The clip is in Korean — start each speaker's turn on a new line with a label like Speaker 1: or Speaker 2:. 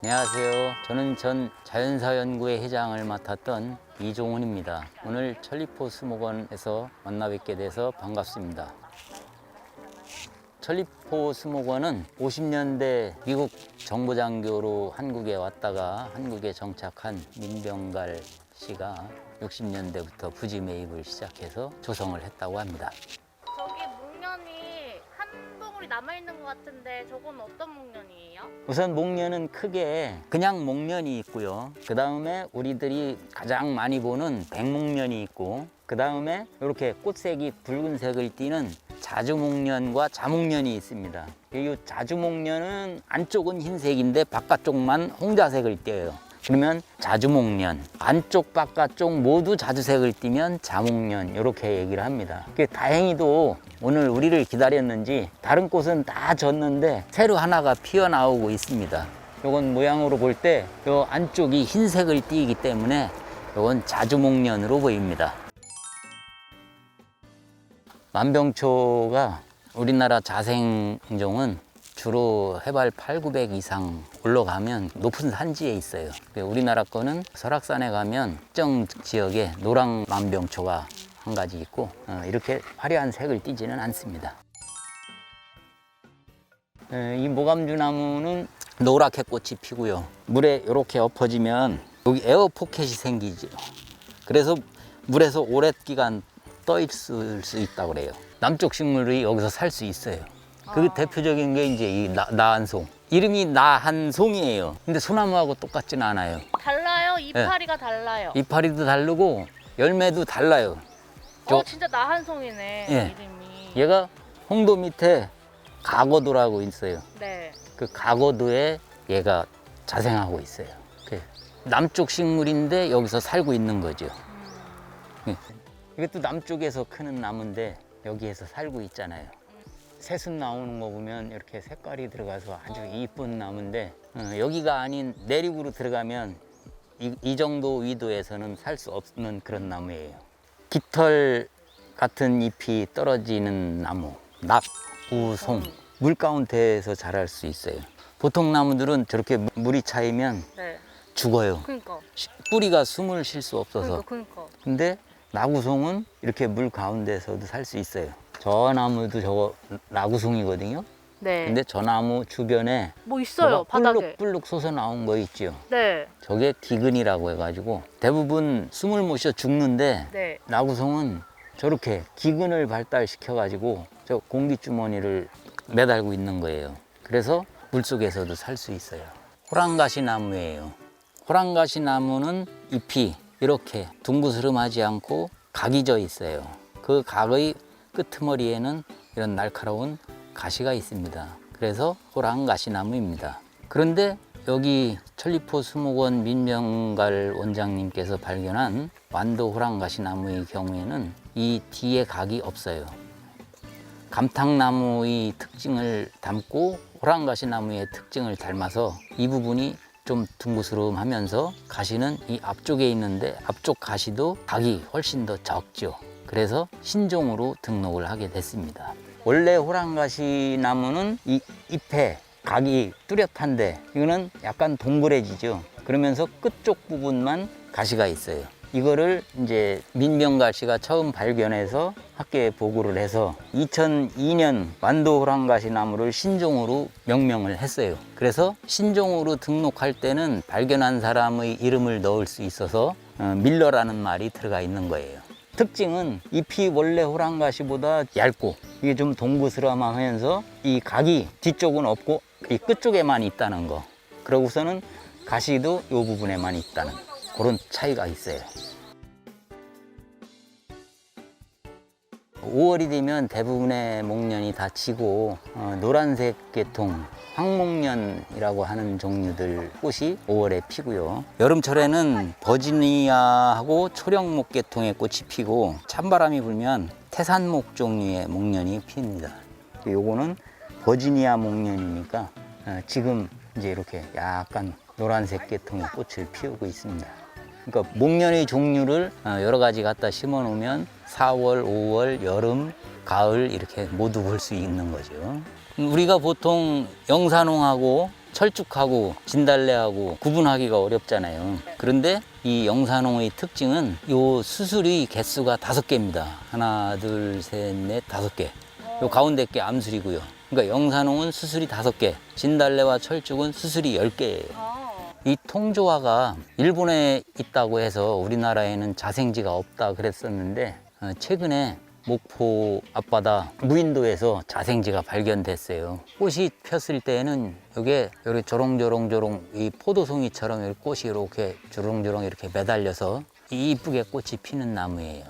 Speaker 1: 안녕하세요. 저는 전 자연사연구회 회장을 맡았던 이종훈입니다. 오늘 천리포 수목원에서 만나 뵙게 돼서 반갑습니다. 천리포 수목원은 50년대 미국 정보장교로 한국에 왔다가 한국에 정착한 민병갈 씨가 60년대부터 부지 매입을 시작해서 조성을 했다고 합니다.
Speaker 2: 저기 목련이 한 봉우리 남아있는 것 같은데 저건 어떤 목련이에요?
Speaker 1: 우선 목련은 크게 그냥 목련이 있고요. 그 다음에 우리들이 가장 많이 보는 백목련이 있고, 그 다음에 이렇게 꽃색이 붉은색을 띠는 자주목련과 자목련이 있습니다. 이 자주목련은 안쪽은 흰색인데 바깥쪽만 홍자색을 띄어요. 그러면 자주목련, 안쪽 바깥쪽 모두 자주색을 띠면 자목련, 이렇게 얘기를 합니다. 다행히도 오늘 우리를 기다렸는지 다른 꽃은 다 졌는데 새로 하나가 피어나오고 있습니다. 이건 모양으로 볼 때 이 안쪽이 흰색을 띠기 때문에 이건 자주목련으로 보입니다. 만병초가 우리나라 자생종은 주로 해발 800, 900 이상 올라가면 높은 산지에 있어요. 우리나라 거는 설악산에 가면 특정 지역에 노랑 만병초가 한 가지 있고, 이렇게 화려한 색을 띠지는 않습니다. 이 모감주 나무는 노랗게 꽃이 피고요. 물에 이렇게 엎어지면 여기 에어 포켓이 생기죠. 그래서 물에서 오랜 기간 떠 있을 수 있다고 그래요. 남쪽 식물이 여기서 살 수 있어요. 그 대표적인 게 이제 이 나한송. 이름이 나한송이에요. 근데 소나무하고 똑같지는 않아요.
Speaker 2: 달라요? 이파리가 달라요.
Speaker 1: 이파리도 다르고 열매도 달라요.
Speaker 2: 진짜 나한송이네.
Speaker 1: 예.
Speaker 2: 이름이.
Speaker 1: 얘가 홍도 밑에 가거도라고 있어요.
Speaker 2: 네.
Speaker 1: 그 가거도에 얘가 자생하고 있어요. 남쪽 식물인데 여기서 살고 있는 거죠. 예. 이것도 남쪽에서 크는 나무인데 여기에서 살고 있잖아요. 새순 나오는 거 보면 이렇게 색깔이 들어가서 아주 이쁜 나무인데, 여기가 아닌 내륙으로 들어가면 이 정도 위도에서는 살 수 없는 그런 나무예요. 깃털 같은 잎이 떨어지는 나무, 낙우송. 물 가운데에서 자랄 수 있어요. 보통 나무들은 저렇게 물이 차이면
Speaker 2: 네.
Speaker 1: 죽어요.
Speaker 2: 그러니까.
Speaker 1: 뿌리가 숨을 쉴 수 없어서.
Speaker 2: 그러니까.
Speaker 1: 근데 나구송은 이렇게 물 가운데서도 살 수 있어요. 저 나무도 저거 나구송이거든요.
Speaker 2: 네.
Speaker 1: 근데 저 나무 주변에
Speaker 2: 뭐 있어요, 바닥에.
Speaker 1: 불룩불룩 솟아 나온 거 있죠.
Speaker 2: 네.
Speaker 1: 저게 기근이라고 해가지고 대부분 숨을 못 쉬어 죽는데,
Speaker 2: 네.
Speaker 1: 나구송은 저렇게 기근을 발달시켜가지고 저 공기주머니를 매달고 있는 거예요. 그래서 물속에서도 살 수 있어요. 호랑가시 나무예요. 호랑가시 나무는 잎이 이렇게 둥그스름하지 않고 각이 져 있어요. 그 각의 끄트머리에는 이런 날카로운 가시가 있습니다. 그래서 호랑가시 나무입니다. 그런데 여기 천리포 수목원 민병갈 원장님께서 발견한 완도 호랑가시 나무의 경우에는 이 뒤에 각이 없어요. 감탕나무의 특징을 담고 호랑가시 나무의 특징을 닮아서 이 부분이 좀 둥그스름하면서 가시는 이 앞쪽에 있는데 앞쪽 가시도 각이 훨씬 더 적죠. 그래서 신종으로 등록을 하게 됐습니다. 원래 호랑가시 나무는 이 잎에 각이 뚜렷한데 이거는 약간 동그래지죠. 그러면서 끝쪽 부분만 가시가 있어요. 이거를 이제 민병갈 씨가 처음 발견해서 학계에 보고를 해서 2002년 완도 호랑가시 나무를 신종으로 명명을 했어요. 그래서 신종으로 등록할 때는 발견한 사람의 이름을 넣을 수 있어서 밀러라는 말이 들어가 있는 거예요. 특징은 잎이 원래 호랑가시보다 얇고 이게 좀 동그스름하면서 이 각이 뒤쪽은 없고 이 끝쪽에만 있다는 거. 그러고서는 가시도 이 부분에만 있다는 그런 차이가 있어요. 5월이 되면 대부분의 목련이 다 지고 노란색 계통 황목련이라고 하는 종류들 꽃이 5월에 피고요. 여름철에는 버지니아하고 초령목 계통의 꽃이 피고 찬바람이 불면 태산목 종류의 목련이 핍니다. 요거는 버지니아 목련이니까 지금 이제 이렇게 약간 노란색 계통의 꽃을 피우고 있습니다. 그러니까 목련의 종류를 여러 가지 갖다 심어 놓으면 4월, 5월, 여름, 가을 이렇게 모두 볼 수 있는 거죠. 우리가 보통 영산홍하고 철쭉하고 진달래하고 구분하기가 어렵잖아요. 그런데 이 영산홍의 특징은 요 수술이 개수가 5개입니다. 하나, 둘, 셋, 넷, 5개. 요 가운데 게 암술이고요. 그러니까 영산홍은 수술이 5개, 진달래와 철쭉은 수술이 10개예요. 이 통조화가 일본에 있다고 해서 우리나라에는 자생지가 없다 그랬었는데 최근에 목포 앞바다 무인도에서 자생지가 발견됐어요. 꽃이 폈을 때는 이게 이렇게 조롱조롱조롱 이 포도송이처럼 꽃이 이렇게 주렁주렁 이렇게 매달려서 이쁘게 꽃이 피는 나무예요.